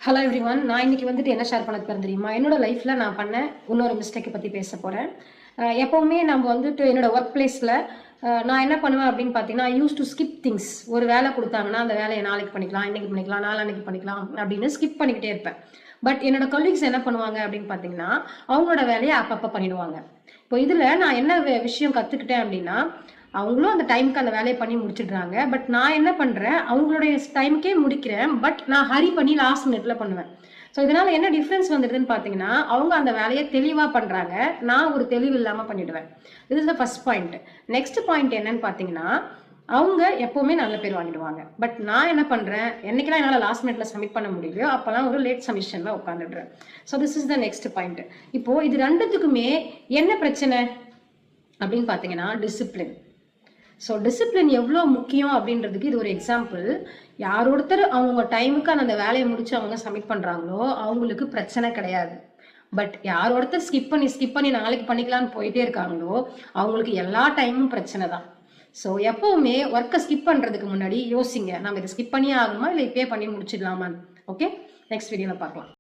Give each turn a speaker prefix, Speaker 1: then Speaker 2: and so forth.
Speaker 1: Hello every one. நான் இன்னைக்கு வந்துட்டு என்ன ஷேர் பண்ண போகிறேன் தெரியுமா? என்னோட லைஃப்பில் நான் பண்ண இன்னொரு மிஸ்டேக்கை பற்றி பேச போகிறேன். எப்போவுமே நம்ம வந்துட்டு என்னோட ஒர்க் பிளேஸில் நான் என்ன பண்ணுவேன் அப்படின்னு பார்த்தீங்கன்னா, யூஸ் டு ஸ்கிப் திங்ஸ். ஒரு வேலை கொடுத்தாங்கன்னா அந்த வேலையை நாளைக்கு பண்ணிக்கலாம், இன்னைக்கு பண்ணிக்கலாம், நாளான்னைக்கு பண்ணிக்கலாம் அப்படின்னு ஸ்கிப் பண்ணிக்கிட்டே இருப்பேன். பட் என்னோட கொலீக்ஸ் என்ன பண்ணுவாங்க அப்படின்னு பார்த்தீங்கன்னா, அவங்களோட வேலையை அப்பப்போ பண்ணிடுவாங்க. இப்போ இதில் நான் என்ன விஷயம் கற்றுக்கிட்டேன் அப்படின்னா, அவங்களும் அந்த டைமுக்கு அந்த வேலையை பண்ணி முடிச்சிடுறாங்க. பட் நான் என்ன பண்றேன், அவங்களுடைய டைமுக்கே முடிக்கிறேன். பட் நான் ஹரி பண்ணி லாஸ்ட் மினிட்ல பண்ணுவேன். ஸோ இதனால என்ன டிஃப்ரென்ஸ் வந்துடுதுன்னு பார்த்தீங்கன்னா, அவங்க அந்த வேலையை தெளிவா பண்றாங்க. நான் ஒரு தெளிவு இல்லாம பண்ணிடுவேன். இது is the first point. Next point என்னன்னு பார்த்தீங்கன்னா, அவங்க எப்பவுமே நல்ல பேர் வாங்கிடுவாங்க. பட் நான் என்ன பண்றேன், என்னைக்கெல்லாம் என்னால் லாஸ்ட் மினிட்ல சப்மிட் பண்ண முடியலையோ அப்பெல்லாம் ஒரு லேட் சப்மிஷன்ல உட்காந்துடுறேன். So this is the next point. இப்போ இது ரெண்டுத்துக்குமே என்ன பிரச்சனை அப்படின்னு பார்த்தீங்கன்னா, டிசிப்ளின். ஸோ டிசிப்ளின் எவ்வளோ முக்கியம் அப்படின்றதுக்கு இது ஒரு எக்ஸாம்பிள். யார் ஒருத்தர் அவங்க டைமுக்கு அந்த வேலையை முடிச்சு அவங்க சப்மிட் பண்ணுறாங்களோ அவங்களுக்கு பிரச்சனை கிடையாது. பட் யார் ஒருத்தர் ஸ்கிப் பண்ணி நாளைக்கு பண்ணிக்கலாம்னு போயிட்டே இருக்காங்களோ அவங்களுக்கு எல்லா டைமும் பிரச்சனை தான். ஸோ எப்பவுமே ஒர்க்கை ஸ்கிப் பண்ணுறதுக்கு முன்னாடி யோசிங்க, நம்ம இதை ஸ்கிப் பண்ணியே ஆகணுமா இல்லை இப்பயே பண்ணி முடிச்சிடலாமான்னு. ஓகே, நெக்ஸ்ட் வீடியோவில் பார்க்கலாம்.